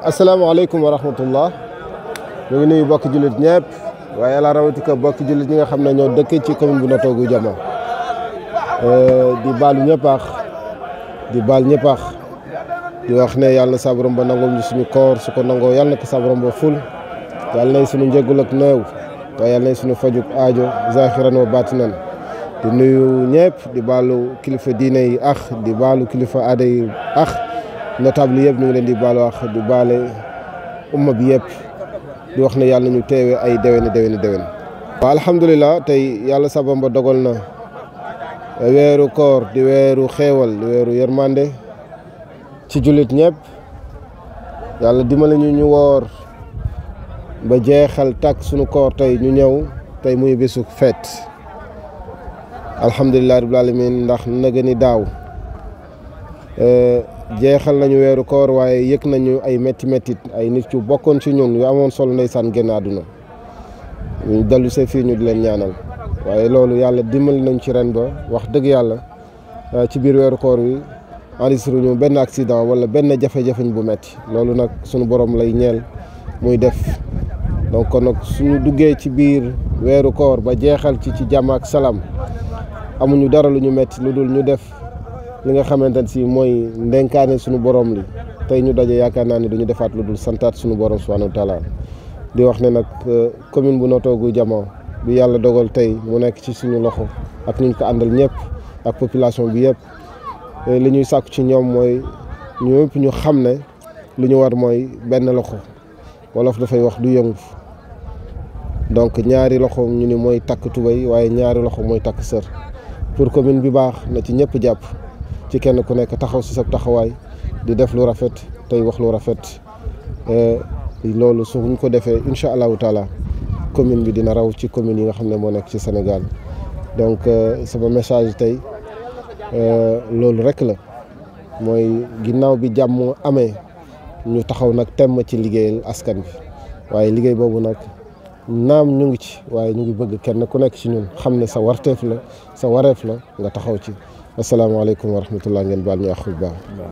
asalaamaaleykum wa rahmatullah ñu ngi nuyu bokki jullit ñëpp waaye yàlla rawatina bokki jullit ñi nga xam ne ñoo dëkk ci commune bu Notto Gouye Diama di baalu ñëpp ak di baal ñëpp ak di wax ne yàlla na sa borom ba nangul ñu suñu koor su ko nangoo yàlla na ko sa borom ba ful yàlla nay suñu njëggul ak néew waaye yàlla nay suñu fajuk aajo zahiran wa batinan di nuyu ñëpp di baalu kilifa diine yi ak di baalu kilifa aada yi ak notable yëpp ñu ngi leen di baalu ak di baale umma bi yëpp di wax ne yàlla ñu teewe ay déwén waaw alhamdulilah tey yàlla sa borom ba dogal na weeru koor di weeru xeewal di weeru yërmande ci jullit ñëpp yàlla dimbali ñu woor ba jeexal takk suñu koor tey ñu ñëw tey muy bésu fête alhamdulilah rabbil alamin ndax naga ni daaw jeexal nañu weeru koor waaye yëg nañu ay métti ay nit yu bokkoon ci ñun yu amoon solo ndeysaan génn àdduna ñu dellu see fii ñu di leen ñaanal waaye loolu yàlla dimbali nañ ci ren ba wax dëgg yàlla ci biir weeru koor wi enregistré ñu benn accident wala benn jafe-jafe bu metti loolu nag suñu borom lay ñeel muy def donc kon nag suñu duggee ci biir weeru koor ba jeexal ci jàmm ak salaam amuñu dara lu ñu metti lu dul ñu def li nga xamante ne si mooy ndenkaane suñu borom li tey ñu daje yaakaar naa ne duñu defaat lu dul santaat suñu borom subhanahu wa taala di wax ne nag commune bu Notto Gouye Diama bi yàlla dogal tey mu nekk ci suñu loxo ak ñu ko àndal ñëpp ak population bi yëpp li ñuy sàkku ci ñoom mooy ñëpp ñu xam ne li ñu war mooy benn loxo wolof dafay wax du yëngu donc ñaari loxo ñu ni mooy takk tubéy waaye ñaari loxo mooy takk sër pour commune bi baax na ci ñëpp jàpp ci kenn ku nekk taxaw si sa taxawaay di def lu rafet tey wax lu rafet loolu su ñu ko defee incha allahu taala commune bi dina raw ci commune yi nga xam ne moo nekk ci Sénégal donc sama message tey loolu rek la mooy ginnaaw bi jàmm amee ñu taxaw nag temm ci liggéeyal askan bi waaye liggéey boobu nag naam ñu ngi ci waaye ñu ngi bëgg kenn ku nekk ci ñun xam ne sa warteef la sa wareef la nga taxaw ci asalaamaaleykum wa rahmatullah ngeen baal ñu àq bu baax